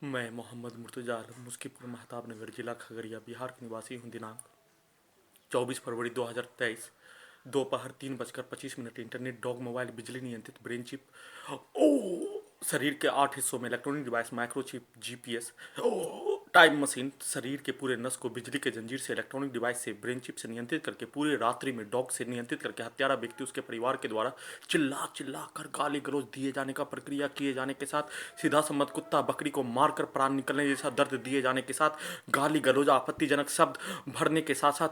मैं मोहम्मद मुर्तजा आलम मुस्कीपुर महताब नगर जिला खगड़िया बिहार के निवासी हूँ। दिनांक 24 फरवरी 2023 दोपहर 3:25 इंटरनेट डॉग मोबाइल बिजली नियंत्रित ब्रेन चिप शरीर के 8 हिस्सों में electronic device microchip GPS time machine शरीर के पूरे नस को बिजली के जंजीर से इलेक्ट्रॉनिक डिवाइस से ब्रेन चिप से नियंत्रित करके पूरे रात्रि में डॉग से नियंत्रित करके हत्यारा व्यक्ति उसके परिवार के द्वारा चिल्ला चिल्ला कर गाली गलौज दिए जाने का प्रक्रिया किए जाने के साथ सीधा सम्मत कुत्ता बकरी को मारकर प्राण निकलने जैसा दर्द दिए जाने के साथ गाली गलौज आपत्तिजनक शब्द भरने के साथ साथ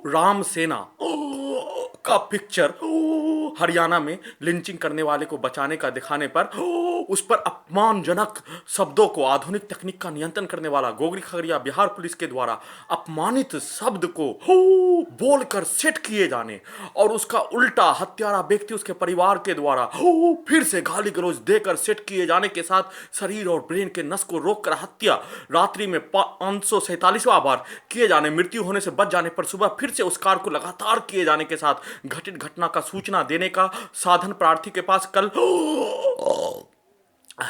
राम सेना का पिक्चर हरियाणा में लिंचिंग करने वाले को बचाने का दिखाने पर उस पर अपमानजनक शब्दों को आधुनिक तकनीक का नियंत्रण करने वाला गोगरी खगड़िया बिहार पुलिस के द्वारा अपमानित शब्द को बोलकर सेट किए जाने और उसका उल्टा हत्यारा व्यक्ति उसके परिवार के द्वारा फिर से गाली गलौज देकर सेट किए जाने के साथ शरीर और ब्रेन के नस को रोककर हत्या रात्रि में 547वां बार किए जाने, मृत्यु होने से बच जाने पर सुबह फिर से उस कार्य को लगातार किए जाने के साथ घटित घटना का सूचना देने का साधन प्रार्थी के पास कल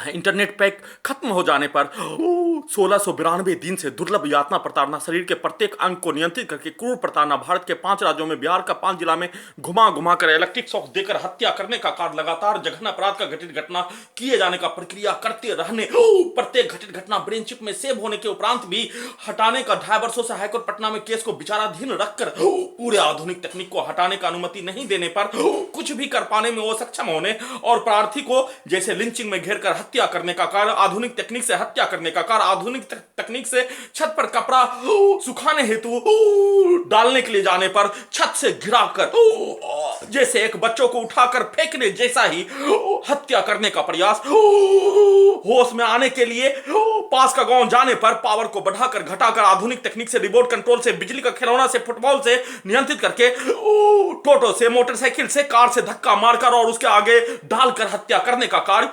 इंटरनेट पैक खत्म हो जाने पर 1692 दिन से दुर्लभ यातना प्रताड़ना शरीर के प्रत्येक अंग को नियंत्रित करके क्रूर प्रताड़ना भारत के 5 राज्यों में बिहार का 5 जिला में घुमा घुमा कर इलेक्ट्रिक शॉक देकर हत्या करने का कार्य लगातार जघन्य अपराध का घटित घटना किए जाने का प्रक्रिया करते रहने प्रत्येक घटित घटना ब्रेन चिप में सेव होने के उपरांत भी हटाने का 2.5 वर्षों से हाईकोर्ट पटना में केस को विचाराधीन रखकर पूरे आधुनिक तकनीक को हटाने का अनुमति नहीं देने पर कुछ भी कर पाने में वो सक्षम होने और प्रार्थी को जैसे लिंचिंग में घेर कर हत्या करने का कार्य, आधुनिक तकनीक से हत्या करने का कार्य, आधुनिक तकनीक से छत पर कपड़ा सुखाने हेतु डालने के लिए जाने पर छत से गिराकर जैसे एक बच्चों को उठाकर फेंकने जैसा ही हत्या करने का प्रयास, होश में आने के लिए पास का गांव जाने पर पावर को बढ़ाकर घटाकर आधुनिक तकनीक से रिमोट कंट्रोल से बिजली का खिलौना से फुटबॉल से नियंत्रित करके टोटो से मोटरसाइकिल से कार से धक्का मारकर और उसके आगे डालकर हत्या करने का कार्य,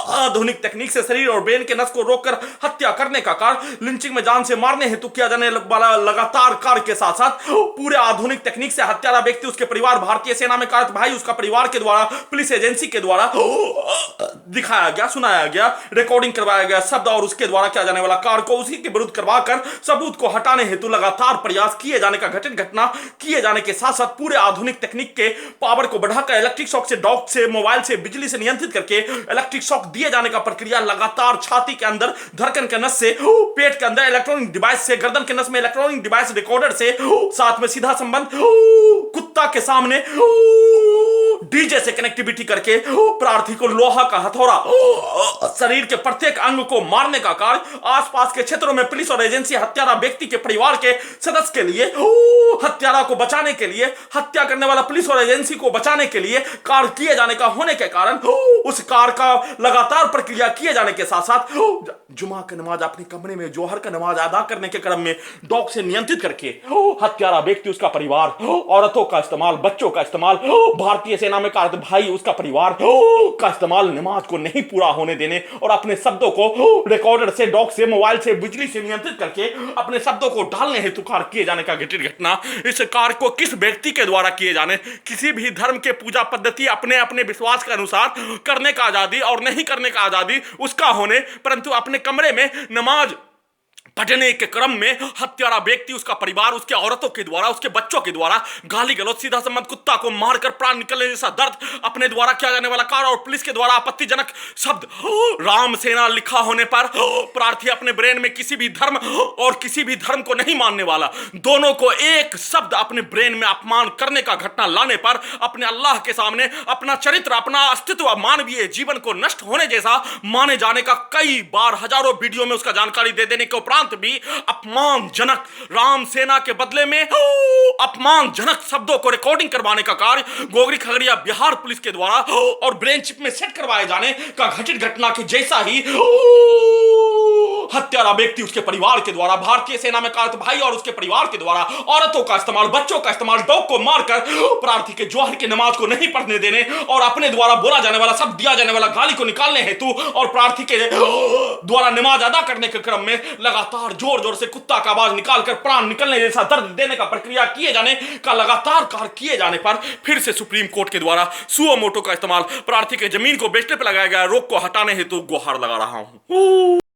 आधुनिक तकनीक से शरीर और ब्रेन के नस को रोककर हत्या करने का कार्य, लिंचिंग में जान से मारने हेतु किया जाने वाला लगातार कार्य के साथ साथ पूरे आधुनिक तकनीक से हत्यारा व्यक्ति उसके परिवार भारतीय सेना में कार्यरत भाई उसका परिवार के द्वारा पुलिस एजेंसी के द्वारा दिखाया गया, सुनाया गया, रिकॉर्डिंग करवाया गया शब्द और उसके द्वारा किया जाने वाला कार्य को उसी के विरुद्ध करवाकर सबूत को हटाने हेतु लगातार प्रयास किए जाने का घटित घटना किए जाने के साथ साथ पूरे आधुनिक तकनीक के पावर को बढ़ाकर इलेक्ट्रिक शॉक से डॉग से मोबाइल से बिजली से नियंत्रित करके इलेक्ट्रिक शॉक दिए जाने का प्रक्रिया लगातार छाती के अंदर धड़कन के नस से पेट के अंदर इलेक्ट्रॉनिक डिवाइस से गर्दन के नस में इलेक्ट्रॉनिक डिवाइस रिकॉर्डर से साथ में सीधा संबंध कुत्ता के सामने डीजे से कनेक्टिविटी करके प्रार्थी को लोहा का हथौड़ा शरीर के प्रत्येक अंग को मारने का कार्य, आसपास के क्षेत्रों में पुलिस और एजेंसी हत्यारा व्यक्ति के परिवार के सदस्य के लिए हत्यारा को बचाने के लिए, हत्या करने वाला पुलिस और एजेंसी को बचाने के लिए कार्य किए जाने का होने के कारण उस कार्य का लगातार प्रक्रिया किए जाने के साथ साथ जुमा की नमाज अपने कमरे में जोहर का नमाज अदा करने के क्रम में डॉग से नियंत्रित करके हत्यारा व्यक्ति उसका परिवार, औरतों का इस्तेमाल, बच्चों का इस्तेमाल, भारतीय सेना में कार्यरत भाई उसका परिवार का इस्तेमाल नमाज को नहीं पूरा होने देने और अपने शब्दों को रिकॉर्डर से, डॉग से, मोबाइल से, बिजली से नियंत्रित करके अपने शब्दों को डालने हेतु कार्य किए जाने का घटित घटना। इस कार्य को किस व्यक्ति के द्वारा किए जाने, किसी भी धर्म के पूजा पद्धति अपने अपने विश्वास के अनुसार करने का आजादी और नहीं करने का आजादी उसका होने, परंतु अपने कमरे में नमाज पढ़ने के क्रम में हत्यारा व्यक्ति उसका परिवार उसके औरतों के द्वारा, उसके बच्चों के द्वारा गाली गलौज, सीधा संबंध कुत्ता को मारकर प्राण निकलने जैसा दर्द, अपने द्वारा किया जाने वाला कार्य और पुलिस के द्वारा आपत्तिजनक शब्द राम सेना लिखा होने पर प्रार्थी अपने ब्रेन में किसी भी धर्म और किसी भी धर्म को नहीं मानने वाला, दोनों को एक शब्द अपने ब्रेन में अपमान करने का घटना लाने पर अपने अल्लाह के सामने अपना चरित्र, अपना अस्तित्व, मानवीय जीवन को नष्ट होने जैसा माने जाने का कई बार हजारों वीडियो में उसका जानकारी दे देने के उपरांत भी अपमानजनक राम सेना के बदले में अपमानजनक शब्दों को रिकॉर्डिंग करवाने का कार्य गोगरी खगड़िया बिहार पुलिस के द्वारा और ब्रेन चिप में सेट करवाए जाने का घटित घटना के जैसा ही हत्यारा व्यक्ति उसके परिवार के द्वारा, भारतीय सेना में कार्यरत भाई और उसके परिवार के द्वारा औरतों का इस्तेमाल, बच्चों का इस्तेमाल, डॉग को मारकर प्रार्थी के जोहर की नमाज को नहीं पढ़ने देने और अपने द्वारा बोला जाने वाला, सब दिया जाने वाला गाली को निकालने हेतु और प्रार्थी के द्वारा नमाज अदा करने के क्रम में लगातार जोर जोर से कुत्ता का आवाज निकालकर प्राण निकलने जैसा दर्द देने का प्रक्रिया किए जाने का लगातार कार्य किए जाने पर फिर से सुप्रीम कोर्ट के द्वारा सुओ मोटो का इस्तेमाल प्रार्थी के जमीन को बेचने पर लगाया गया रोक को हटाने हेतु गुहार लगा रहा हूं।